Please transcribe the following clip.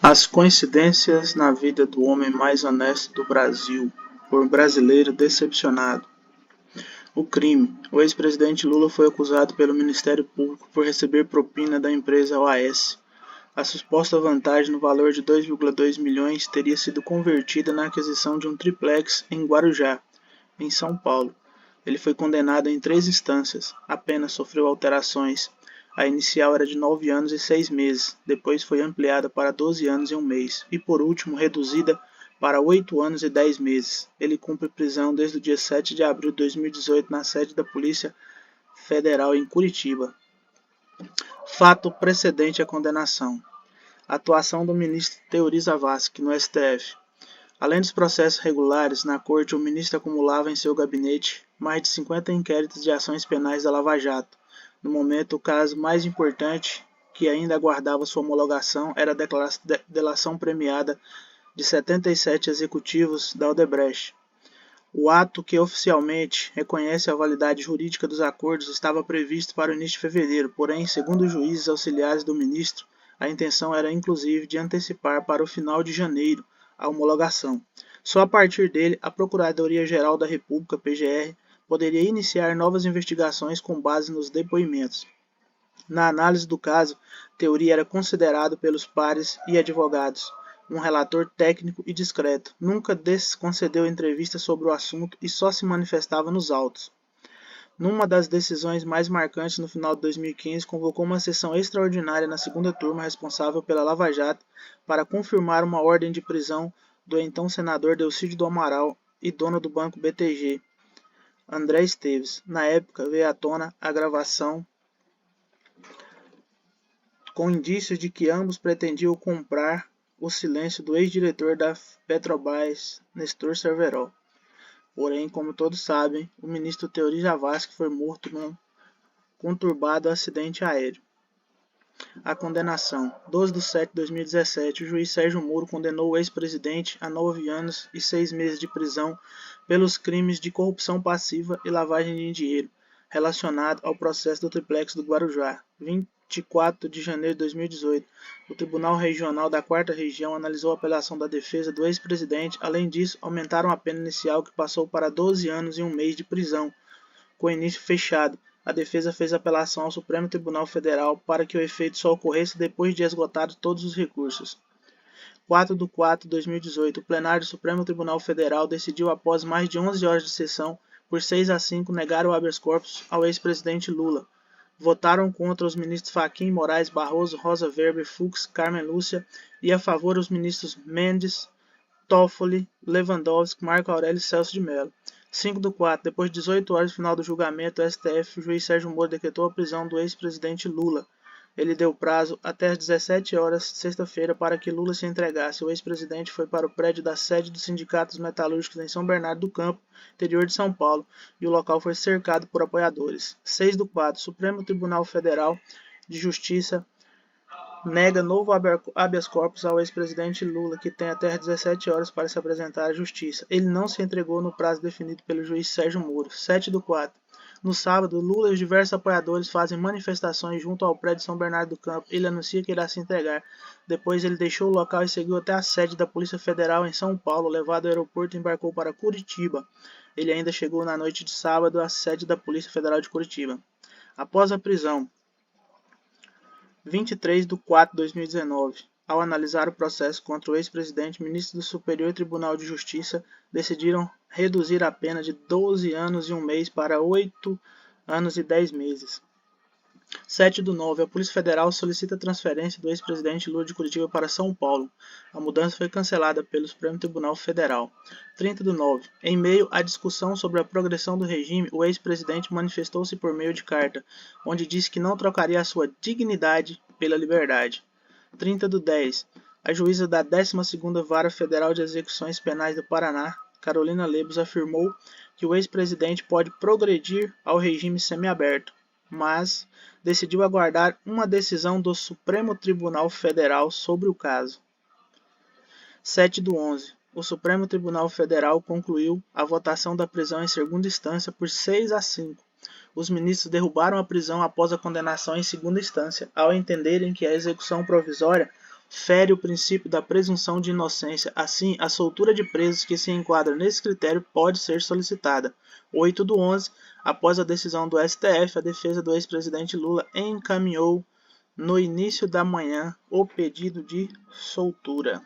As coincidências na vida do homem mais honesto do Brasil, por brasileiro decepcionado. O crime. O ex-presidente Lula foi acusado pelo Ministério Público por receber propina da empresa OAS. A suposta vantagem no valor de 2,2 milhões teria sido convertida na aquisição de um triplex em Guarujá, em São Paulo. Ele foi condenado em 3 instâncias. A pena sofreu alterações. A inicial era de 9 anos e 6 meses, depois foi ampliada para 12 anos e 1 mês, e por último reduzida para 8 anos e 10 meses. Ele cumpre prisão desde o dia 7 de abril de 2018 na sede da Polícia Federal em Curitiba. Fato precedente à condenação. Atuação do ministro Teori Zavascki no STF. Além dos processos regulares, na corte o ministro acumulava em seu gabinete mais de 50 inquéritos de ações penais da Lava Jato. No momento, o caso mais importante, que ainda aguardava sua homologação, era a delação premiada de 77 executivos da Odebrecht. O ato que oficialmente reconhece a validade jurídica dos acordos estava previsto para o início de fevereiro, porém, segundo os juízes auxiliares do ministro, a intenção era inclusive de antecipar para o final de janeiro a homologação. Só a partir dele, a Procuradoria-Geral da República, PGR, poderia iniciar novas investigações com base nos depoimentos. Na análise do caso, Teori era considerado pelos pares e advogados um relator técnico e discreto. Nunca concedeu entrevista sobre o assunto e só se manifestava nos autos. Numa das decisões mais marcantes no final de 2015, convocou uma sessão extraordinária na segunda turma responsável pela Lava Jato para confirmar uma ordem de prisão do então senador Delcídio do Amaral e dono do banco BTG, André Esteves. Na época, veio à tona a gravação com indícios de que ambos pretendiam comprar o silêncio do ex-diretor da Petrobras, Nestor Cerveró. Porém, como todos sabem, o ministro Teori Zavascki foi morto num conturbado acidente aéreo. A condenação. 12 de setembro de 2017, o juiz Sérgio Moro condenou o ex-presidente a 9 anos e 6 meses de prisão pelos crimes de corrupção passiva e lavagem de dinheiro relacionado ao processo do triplex do Guarujá. 24 de janeiro de 2018, o Tribunal Regional da 4ª Região analisou a apelação da defesa do ex-presidente. Além disso, aumentaram a pena inicial, que passou para 12 anos e 1 mês de prisão, com início fechado. A defesa fez apelação ao Supremo Tribunal Federal para que o efeito só ocorresse depois de esgotados todos os recursos. 4 de 4 de 2018, o plenário do Supremo Tribunal Federal decidiu, após mais de 11 horas de sessão, por 6-5, negar o habeas corpus ao ex-presidente Lula. Votaram contra os ministros Fachin, Moraes, Barroso, Rosa Weber, Fux, Carmen Lúcia, e a favor os ministros Mendes, Toffoli, Lewandowski, Marco Aurélio e Celso de Mello. 5 de 4, depois de 18 horas do final do julgamento, o STF, o juiz Sérgio Moro decretou a prisão do ex-presidente Lula. Ele deu prazo até às 17 horas, sexta-feira, para que Lula se entregasse. O ex-presidente foi para o prédio da sede dos sindicatos metalúrgicos em São Bernardo do Campo, interior de São Paulo, e o local foi cercado por apoiadores. 6 de 4, Supremo Tribunal Federal de Justiça nega novo habeas corpus ao ex-presidente Lula, que tem até às 17 horas para se apresentar à justiça. Ele não se entregou no prazo definido pelo juiz Sérgio Moro. 7 de 4. No sábado, Lula e os diversos apoiadores fazem manifestações junto ao prédio de São Bernardo do Campo. Ele anuncia que irá se entregar. Depois ele deixou o local e seguiu até a sede da Polícia Federal em São Paulo. Levado ao aeroporto, embarcou para Curitiba. Ele ainda chegou na noite de sábado à sede da Polícia Federal de Curitiba. Após a prisão, 23 de 4 de 2019, ao analisar o processo contra o ex-presidente, ministros do Superior Tribunal de Justiça decidiram reduzir a pena de 12 anos e 1 mês para 8 anos e 10 meses. 7 de 9, a Polícia Federal solicita a transferência do ex-presidente Lula de Curitiba para São Paulo. A mudança foi cancelada pelo Supremo Tribunal Federal. 30 de 9, em meio à discussão sobre a progressão do regime, o ex-presidente manifestou-se por meio de carta, onde disse que não trocaria a sua dignidade pela liberdade. 30 de 10, a juíza da 12ª Vara Federal de Execuções Penais do Paraná, Carolina Lebos, afirmou que o ex-presidente pode progredir ao regime semiaberto, mas decidiu aguardar uma decisão do Supremo Tribunal Federal sobre o caso. 7 de 11. O Supremo Tribunal Federal concluiu a votação da prisão em segunda instância por 6-5. Os ministros derrubaram a prisão após a condenação em segunda instância, ao entenderem que a execução provisória fere o princípio da presunção de inocência. Assim, a soltura de presos que se enquadram nesse critério pode ser solicitada. 8/11, após a decisão do STF, a defesa do ex-presidente Lula encaminhou no início da manhã o pedido de soltura.